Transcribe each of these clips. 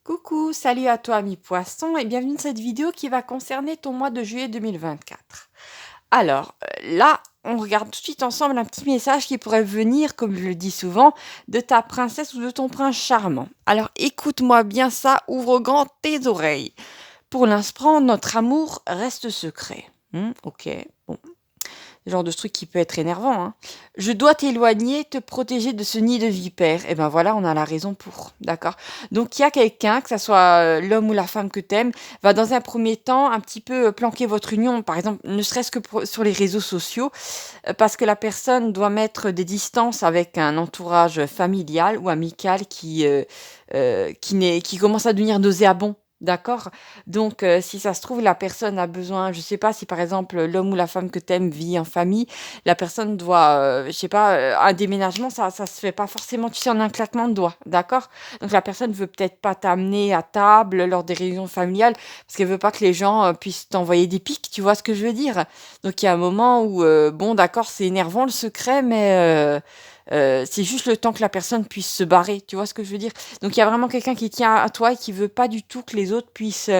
Coucou, salut à toi ami poisson et bienvenue dans cette vidéo qui va concerner ton mois de juillet 2024. Alors là, on regarde tout de suite ensemble un petit message qui pourrait venir, comme je le dis souvent, de ta princesse ou de ton prince charmant. Alors écoute-moi bien ça, ouvre grand tes oreilles. Pour l'instant, notre amour reste secret. Ok, bon, le genre de truc qui peut être énervant, hein. Je dois t'éloigner, te protéger de ce nid de vipères. Et ben voilà, on a la raison pour, d'accord? Donc il y a quelqu'un, que ça soit l'homme ou la femme que t'aimes, va dans un premier temps un petit peu planquer votre union, par exemple, ne serait-ce que sur les réseaux sociaux, parce que la personne doit mettre des distances avec un entourage familial ou amical qui commence à devenir nauséabond. D'accord? Donc, si ça se trouve, la personne a besoin, je sais pas, si par exemple l'homme ou la femme que t'aimes vit en famille, la personne doit, je sais pas, un déménagement, ça se fait pas forcément, tu sais, en un claquement de doigts, d'accord? Donc la personne veut peut-être pas t'amener à table lors des réunions familiales parce qu'elle veut pas que les gens puissent t'envoyer des pics, tu vois ce que je veux dire? Donc il y a un moment où, bon, d'accord, c'est énervant le secret, mais c'est juste le temps que la personne puisse se barrer, tu vois ce que je veux dire? Donc il y a vraiment quelqu'un qui tient à toi et qui veut pas du tout que les autres puissent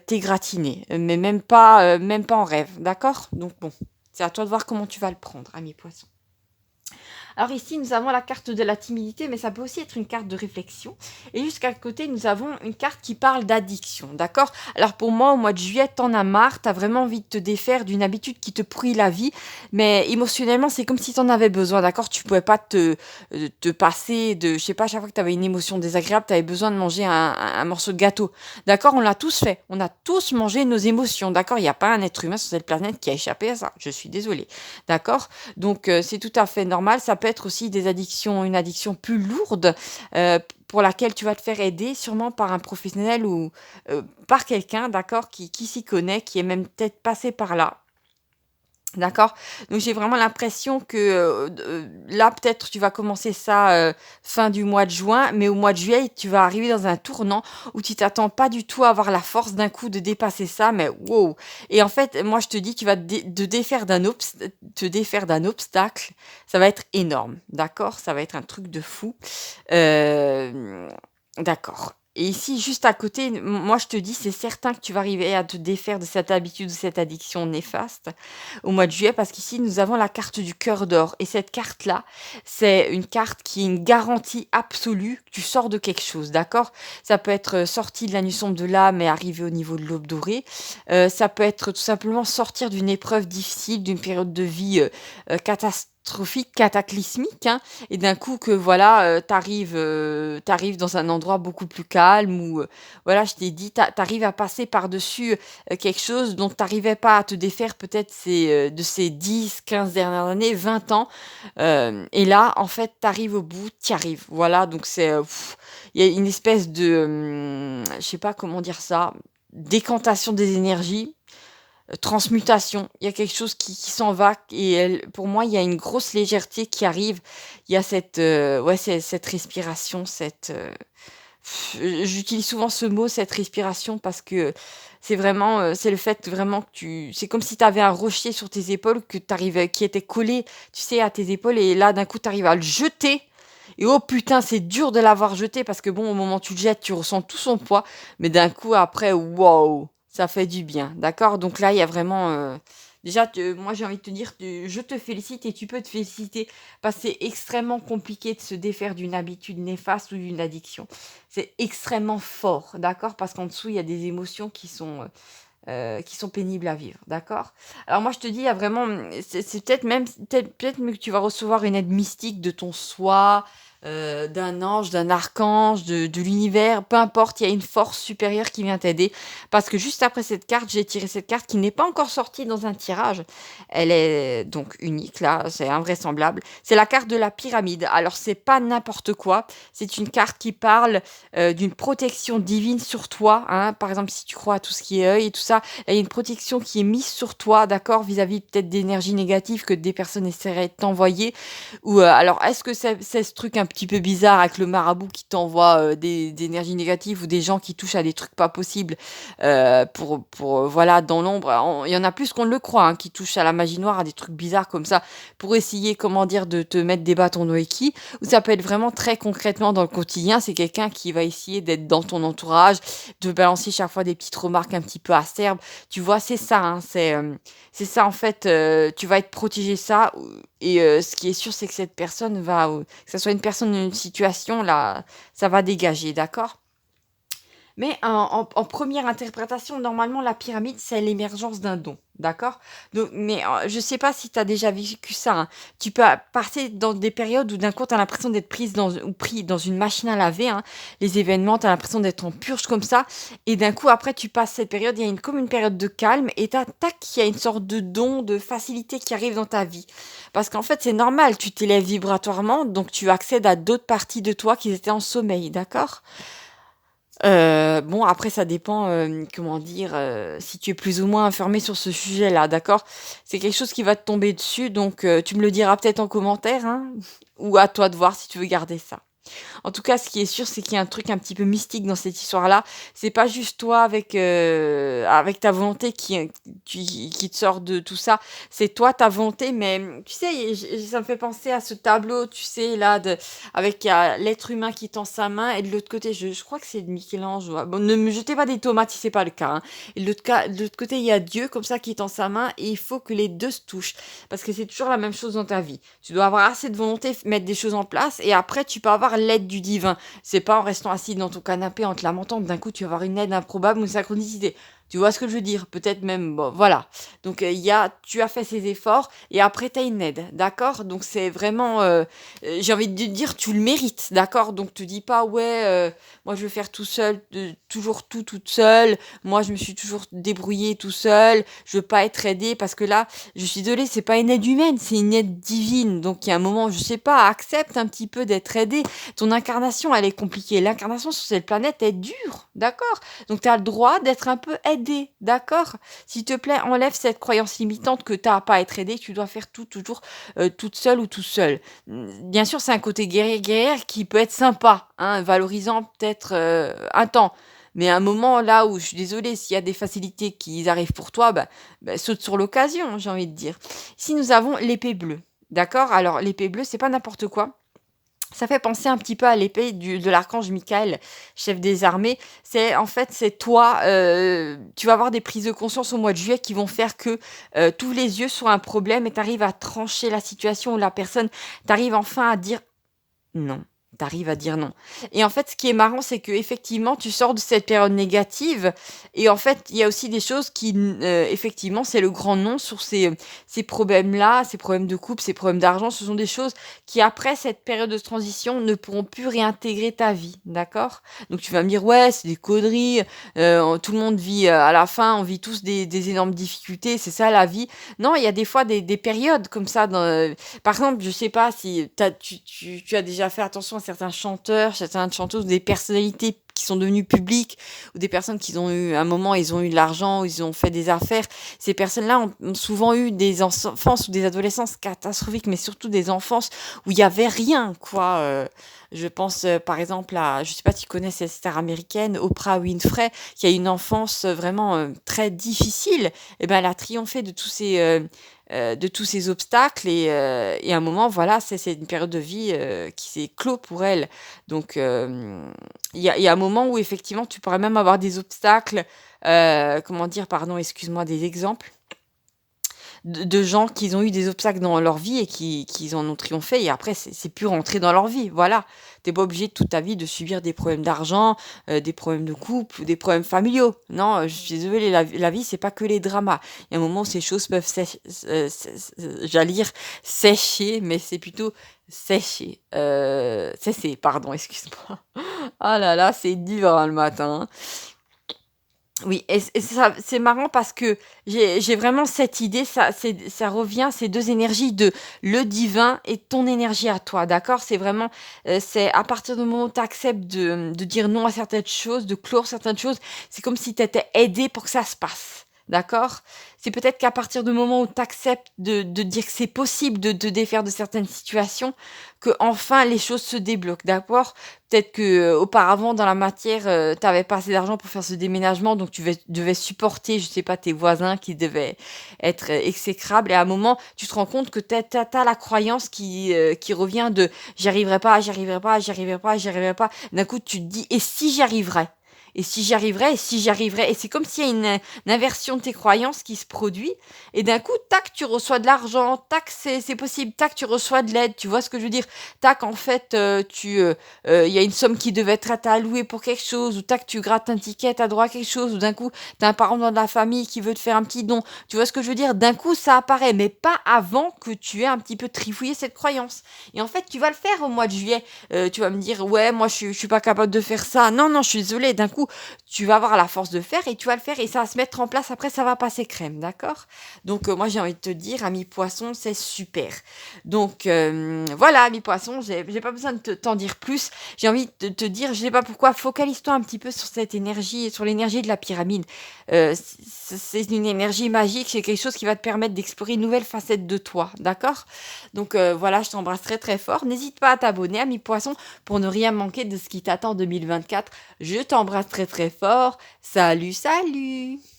t'égratigner, mais même pas en rêve, d'accord? Donc bon, c'est à toi de voir comment tu vas le prendre, ami poisson. Alors ici, nous avons la carte de la timidité, mais ça peut aussi être une carte de réflexion. Et jusqu'à côté, nous avons une carte qui parle d'addiction, d'accord? Alors pour moi, au mois de juillet, t'en as marre, t'as vraiment envie de te défaire d'une habitude qui te pourrit la vie, mais émotionnellement, c'est comme si t'en avais besoin, d'accord? Tu pouvais pas te passer de, je sais pas, à chaque fois que t'avais une émotion désagréable, t'avais besoin de manger un morceau de gâteau, d'accord? On l'a tous fait, on a tous mangé nos émotions, d'accord? Il n'y a pas un être humain sur cette planète qui a échappé à ça, je suis désolée, d'accord? Donc c'est tout à fait normal. Ça peut être aussi des addictions, une addiction plus lourde pour laquelle tu vas te faire aider sûrement par un professionnel ou par quelqu'un, d'accord, qui s'y connaît, qui est même peut-être passé par là. D'accord? Donc j'ai vraiment l'impression que, là peut-être tu vas commencer ça, fin du mois de juin, mais au mois de juillet, tu vas arriver dans un tournant où tu t'attends pas du tout à avoir la force d'un coup de dépasser ça, mais wow! Et en fait, moi je te dis, tu vas te défaire d'un obstacle, ça va être énorme, d'accord? Ça va être un truc de fou. Hem, d'accord. Et ici, juste à côté, moi je te dis, c'est certain que tu vas arriver à te défaire de cette habitude, de cette addiction néfaste au mois de juillet parce qu'ici nous avons la carte du cœur d'or et cette carte-là, c'est une carte qui est une garantie absolue que tu sors de quelque chose, d'accord? Ça peut être sorti de la nuit sombre de l'âme et arriver au niveau de l'aube dorée. Ça peut être tout simplement sortir d'une épreuve difficile, d'une période de vie catastrophique, cataclysmique, hein, et d'un coup que voilà, t'arrives dans un endroit beaucoup plus calme où voilà, je t'ai dit, t'arrives à passer par-dessus quelque chose dont tu n'arrivais pas à te défaire peut-être de ces 10, 15 dernières années, 20 ans. Et là, en fait, tu arrives au bout, tu y arrives. Voilà, donc il y a une espèce de, je sais pas comment dire ça, décantation des énergies, transmutation. Il y a quelque chose qui s'en va et pour moi, il y a une grosse légèreté qui arrive. Il y a cette respiration, j'utilise souvent ce mot, cette respiration, parce que c'est vraiment, c'est le fait vraiment que c'est comme si tu avais un rocher sur tes épaules qui était collé, tu sais, à tes épaules, et là, d'un coup, tu arrives à le jeter. Et oh putain, c'est dur de l'avoir jeté parce que bon, au moment où tu le jettes, tu ressens tout son poids, mais d'un coup, après, waouh, ça fait du bien, d'accord? Donc là, il y a vraiment, déjà, moi, j'ai envie de te dire, je te félicite et tu peux te féliciter parce que c'est extrêmement compliqué de se défaire d'une habitude néfaste ou d'une addiction. C'est extrêmement fort, d'accord? Parce qu'en dessous, il y a des émotions qui sont pénibles à vivre, d'accord? Alors moi, je te dis, il y a vraiment, c'est peut-être même que tu vas recevoir une aide mystique de ton soi, d'un ange, d'un archange, de l'univers, peu importe, il y a une force supérieure qui vient t'aider. Parce que juste après cette carte, j'ai tiré cette carte qui n'est pas encore sortie dans un tirage. Elle est donc unique, là, c'est invraisemblable. C'est la carte de la pyramide. Alors, c'est pas n'importe quoi. C'est une carte qui parle d'une protection divine sur toi, hein. Par exemple, si tu crois à tout ce qui est œil et tout ça, il y a une protection qui est mise sur toi, d'accord, vis-à-vis peut-être d'énergie négative que des personnes essaieraient de t'envoyer. Ou alors, est-ce que c'est ce truc un un petit peu bizarres avec le marabout qui t'envoie, des énergies négatives ou des gens qui touchent à des trucs pas possibles, voilà, dans l'ombre. Il y en a plus qu'on ne le croit, hein, qui touchent à la magie noire, à des trucs bizarres comme ça, pour essayer, comment dire, de te mettre des bâtons dans les roues. Ou ça peut être vraiment très concrètement dans le quotidien, c'est quelqu'un qui va essayer d'être dans ton entourage, de balancer chaque fois des petites remarques un petit peu acerbes. Tu vois, c'est ça, hein, c'est ça en fait, tu vas être protégé ça et ce qui est sûr, c'est que cette personne va, que ça soit une personne ou une situation, là, ça va dégager, d'accord? Mais en première interprétation, normalement, la pyramide, c'est l'émergence d'un don, d'accord? Donc, mais je sais pas si tu as déjà vécu ça, hein. Tu peux passer dans des périodes où d'un coup, tu as l'impression d'être prise dans, ou pris dans une machine à laver, hein. Les événements, tu as l'impression d'être en purge comme ça. Et d'un coup, après, tu passes cette période, il y a comme une période de calme et tac, il y a une sorte de don, de facilité qui arrive dans ta vie. Parce qu'en fait, c'est normal, tu t'élèves vibratoirement, donc tu accèdes à d'autres parties de toi qui étaient en sommeil, d'accord? Bon après ça dépend, comment dire, si tu es plus ou moins informé sur ce sujet-là, d'accord? C'est quelque chose qui va te tomber dessus donc tu me le diras peut-être en commentaire, hein, ou à toi de voir si tu veux garder ça. En tout cas, ce qui est sûr, c'est qu'il y a un truc un petit peu mystique dans cette histoire-là. C'est pas juste toi avec ta volonté qui te sort de tout ça. C'est toi, ta volonté, mais tu sais, ça me fait penser à ce tableau, tu sais, là, avec l'être humain qui tend sa main, et de l'autre côté, je crois que c'est de Michel-Ange. Ouais. Bon, ne me jetez pas des tomates si c'est pas le cas, hein. Et de l'autre côté, il y a Dieu, comme ça, qui tend sa main, et il faut que les deux se touchent. Parce que c'est toujours la même chose dans ta vie. Tu dois avoir assez de volonté, mettre des choses en place, et après, tu peux avoir l'aide du divin. C'est pas en restant assis dans ton canapé en te lamentant que d'un coup, tu vas avoir une aide improbable ou une synchronicité. Tu vois ce que je veux dire? Peut-être même, bon, voilà. Donc, tu as fait ces efforts et après, tu as une aide, d'accord? Donc, c'est vraiment, j'ai envie de te dire, tu le mérites, d'accord? Donc, te dis pas, ouais, moi, je veux faire tout seul, toujours tout toute seule. Moi, je me suis toujours débrouillée tout seul. Je veux pas être aidée parce que là, je suis désolée, c'est pas une aide humaine, c'est une aide divine. Donc, il y a un moment, je sais pas, accepte un petit peu d'être aidée. Ton incarnation, elle est compliquée. L'incarnation sur cette planète est dure, d'accord? Donc, tu as le droit d'être un peu aidé, d'accord? S'il te plaît, enlève cette croyance limitante que tu n'as pas à être aidé, que tu dois faire tout toujours toute seule ou tout seul. Bien sûr, c'est un côté guerrière qui peut être sympa, hein, valorisant peut-être un temps. Mais à un moment là où je suis désolée, s'il y a des facilités qui arrivent pour toi, saute sur l'occasion, j'ai envie de dire. Ici, nous avons l'épée bleue. D'accord? Alors, l'épée bleue, c'est pas n'importe quoi. Ça fait penser un petit peu à l'épée de l'archange Michael, chef des armées. C'est en fait, c'est toi, tu vas avoir des prises de conscience au mois de juillet qui vont faire que tous les yeux sur un problème et tu arrives à trancher la situation où la personne, tu arrives enfin à dire non. T'arrives à dire non. Et en fait, ce qui est marrant, c'est que effectivement, tu sors de cette période négative. Et en fait, il y a aussi des choses qui, effectivement, c'est le grand non sur ces problèmes-là, ces problèmes de couple, ces problèmes d'argent. Ce sont des choses qui, après cette période de transition, ne pourront plus réintégrer ta vie. D'accord? Donc, tu vas me dire, ouais, c'est des conneries. Tout le monde vit, à la fin, on vit tous des énormes difficultés. C'est ça la vie. Non, il y a des fois des périodes comme ça par exemple, je sais pas si tu as déjà fait attention à certains chanteurs, certaines chanteuses, des personnalités qui sont devenues publiques ou des personnes qui ont eu un moment, ils ont eu de l'argent, ou ils ont fait des affaires. Ces personnes-là ont souvent eu des enfances ou des adolescences catastrophiques, mais surtout des enfances où il y avait rien, quoi. Je pense par exemple à, je sais pas si tu connais cette star américaine, Oprah Winfrey, qui a eu une enfance vraiment très difficile. Et ben, elle a triomphé de tous ces obstacles et à un moment, voilà, c'est une période de vie qui s'est clos pour elle. Donc, il y a un moment où effectivement, tu pourrais même avoir des obstacles, comment dire, pardon, excuse-moi, des exemples de gens qui ont eu des obstacles dans leur vie et qui en ont triomphé et après c'est plus rentré dans leur vie, voilà. T'es pas obligé toute ta vie de subir des problèmes d'argent, des problèmes de couple, des problèmes familiaux. Non, je suis désolée, la vie c'est pas que les dramas. Il y a un moment où ces choses peuvent j'allais dire sécher, mais c'est plutôt sécher. Cesser, pardon, excuse-moi. Ah là là, c'est dur hein, le matin, hein. Oui, et ça, c'est marrant parce que j'ai vraiment cette idée, ça revient, ces deux énergies de le divin et ton énergie à toi, d'accord? C'est vraiment, c'est à partir du moment où tu acceptes de dire non à certaines choses, de clore certaines choses, c'est comme si tu étais aidé pour que ça se passe. d'accord? C'est peut-être qu'à partir du moment où tu acceptes de dire que c'est possible de te défaire de certaines situations, que enfin les choses se débloquent, d'accord? Peut-être que, auparavant dans la matière, tu avais pas assez d'argent pour faire ce déménagement, donc tu devais supporter, je sais pas, tes voisins qui devaient être, exécrables et à un moment, tu te rends compte que tu as la croyance qui revient de: «J'y arriverai pas, j'y arriverai pas, j'y arriverai pas, j'y arriverai pas». D'un coup, tu te dis: «Et si j'y arriverais? Et si j'y arriverais? Et si j'y arriverais?» Et c'est comme s'il y a une inversion de tes croyances qui se produit et d'un coup, tac, tu reçois de l'argent, tac, c'est possible, tac, tu reçois de l'aide, tu vois ce que je veux dire? Tac, en fait, il y a une somme qui devait être allouée pour quelque chose ou tac, tu grattes un ticket, tu as droit à quelque chose ou d'un coup, tu as un parent dans la famille qui veut te faire un petit don. Tu vois ce que je veux dire? D'un coup, ça apparaît, mais pas avant que tu aies un petit peu trifouillé cette croyance et en fait, tu vas le faire au mois de juillet. Tu vas me dire: «Ouais, moi, je suis pas capable de faire ça». Non, non, je suis désolée. D'un coup, tu vas avoir la force de faire et tu vas le faire et ça va se mettre en place. Après, ça va passer crème, d'accord? Donc, moi, j'ai envie de te dire, ami poisson, c'est super. Donc, voilà, ami poisson, j'ai pas besoin de t'en dire plus. J'ai envie de te dire, je sais pas pourquoi, focalise-toi un petit peu sur cette énergie, sur l'énergie de la pyramide. C'est une énergie magique, c'est quelque chose qui va te permettre d'explorer une nouvelle facette de toi, d'accord? Donc, voilà, je t'embrasse très, très fort. N'hésite pas à t'abonner, ami poisson, pour ne rien manquer de ce qui t'attend en 2024. Je t'embrasse très, très fort. Salut, salut!